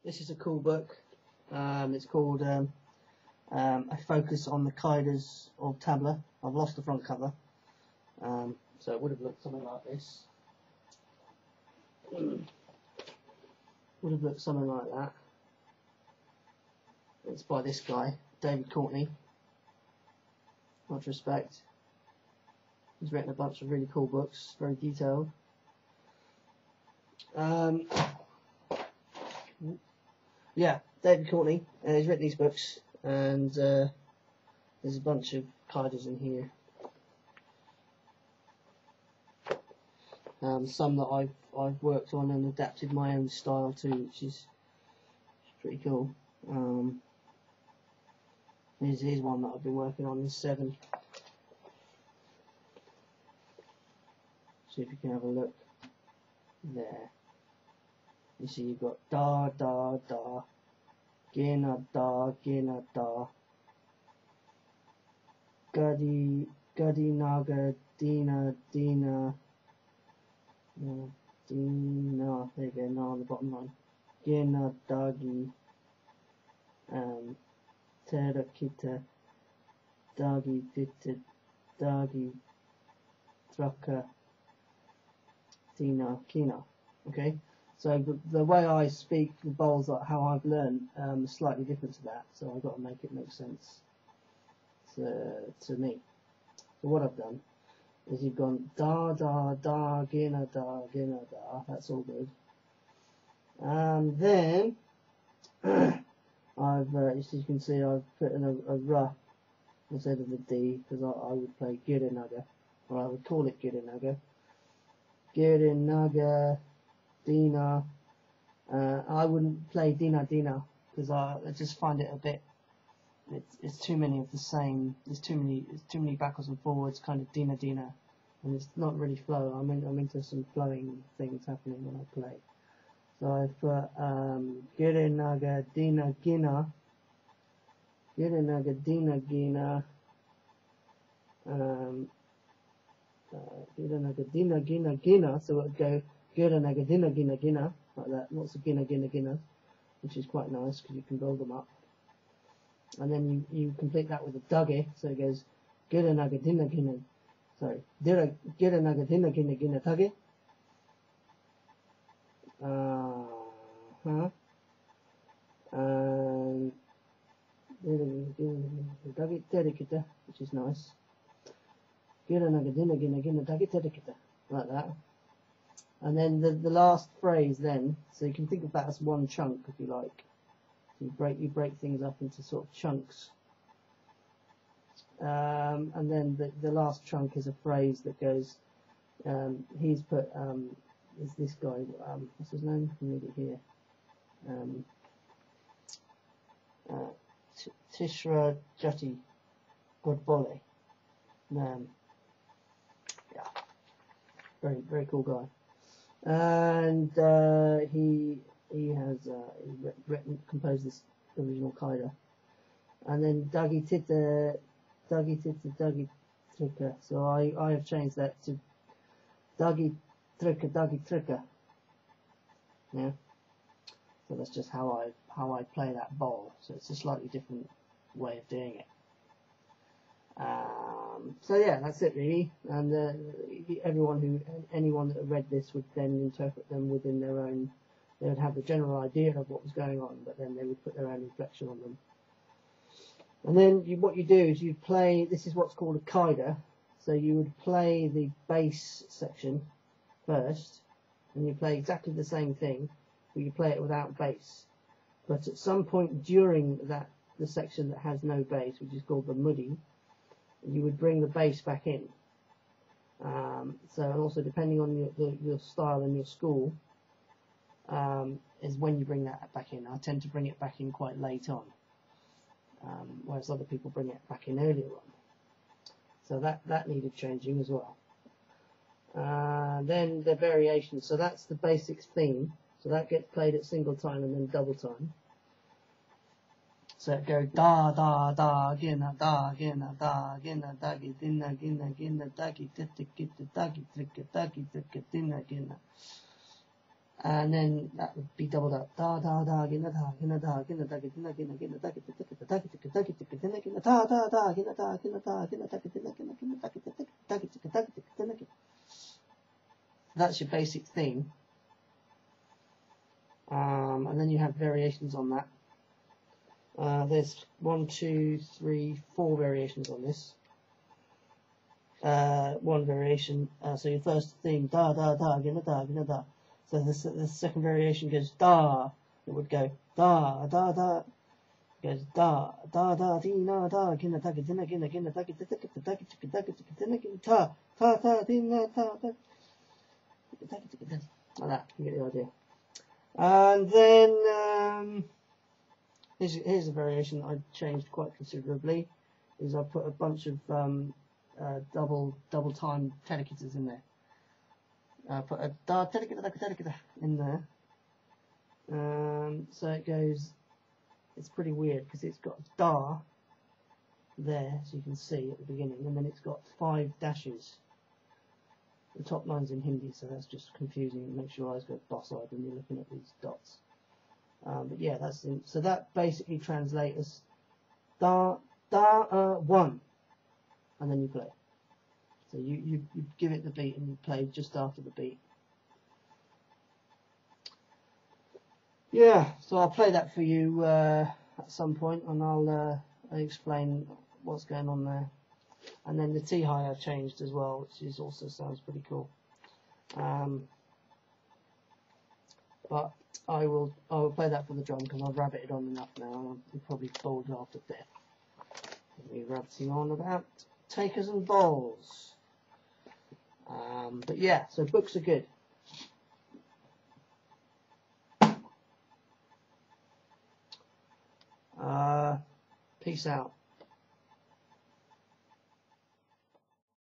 This is a cool book. It's called A Focus on the Kaidas of Tabla. I've lost the front cover, so it would have looked something like this. Would have looked something like that. It's by this guy, David Courtney. Much respect. He's written a bunch of really cool books, very detailed. Yeah, David Courtney. He's written these books, and there's a bunch of kaidas in here. Some that I've worked on and adapted my own style to, which is pretty cool. Here's one that I've been working on. There's 7. See if you can have a look there. You see you've got da da da, gina da, gadi naga, dina, dina, dina, there you go, now on the bottom line, gina dagi, tera kita, dagi dita, dagi traka, dina, kina. Okay, so the way I speak the bowls, like how I've learned, is slightly different to that, so I've got to make it make sense to me. So what I've done is you've gone da da da, gina da, that's all good. And then I've, as you can see, I've put in a ra instead of the D, because I would play girinaga, or I would call it girinaga. Girinaga, dina. I wouldn't play dina dina, because I just find it a bit. It's too many of the same. There's too many backwards and forwards, kind of dina dina, and it's not really flow. I'm into some flowing things happening when I play. So I've put girinaga dina gina, girinaga dina gina, girinaga dina gina gina. So it would go girinaga dina gina gina like that. Lots of gina gina ginas, which is quite nice because you can build them up. And then you complete that with a duggy, so it goes girinaga dina gina. Sorry, girinaga dina gina gina duggy. And duggy terikita, which is nice. Girinaga dina gina gina duggy terikita, like that. And then the last phrase then, so you can think of that as one chunk if you like. You break things up into sort of chunks, and then the last chunk is a phrase that goes. He's put is this guy? What's his name? I can read it here. Tishra Jati Godbole. Yeah, very cool guy, and he has composed this original kaida, and then Dagi Tita, Dagi Trika. So I have changed that to Dagi Trika. Yeah. So that's just how I play that bowl. So it's a slightly different way of doing it. So yeah, that's it really. And anyone that read this would then interpret them within their own. They would have the general idea of what was going on, but then they would put their own reflection on them. And then what you do is you play, this is what's called a kaida. So you would play the bass section first, and you play exactly the same thing, but you play it without bass. But at some point during the section that has no bass, which is called the mudi, you would bring the bass back in. So, and also depending on your style and your school, is when you bring that back in. I tend to bring it back in quite late on, whereas other people bring it back in earlier on. So that needed changing as well. Then the variations. So that's the basic theme. So that gets played at single time and then double time. So it goes da da da gina da gina da gina dagi dina gina gina dagi tita kita dagi trika dagi trika dina gina. And then that would be doubled up. Da da da gina da gina da gina da gina gina gina da gina da gina da gina gina da da da gina da gina da gina da gina gina gina da gina. That's your basic theme. And then you have variations on that. There's 1, 2, 3, 4 variations on this. One variation. So your first theme, da da da gina da gina da. So the second variation goes da. It would go da da da. It goes da da da dee na da gina da gina gina gina da gina da gina da gina gina ta ta ta dee na ta ta. Like that. You get the idea. And then here's a variation I changed quite considerably. Is I put a bunch of double time telekitters in there. Put a da telekitta in there. So it goes. It's pretty weird because it's got da there, so you can see at the beginning, and then it's got 5 dashes. The top line's in Hindi, so that's just confusing. It makes your eyes go boss-eyed when you're looking at these dots. But yeah, so that basically translates as da 1, and then you play. So you give it the beat and you play just after the beat. Yeah, so I'll play that for you at some point, and I'll explain what's going on there. And then the T-high I've changed as well, which is also sounds pretty cool. But I will play that for the drum because I've rabbited on enough now. I'm probably bored after death. We're rabbiting on about takers and bowls. But yeah, so books are good. Peace out.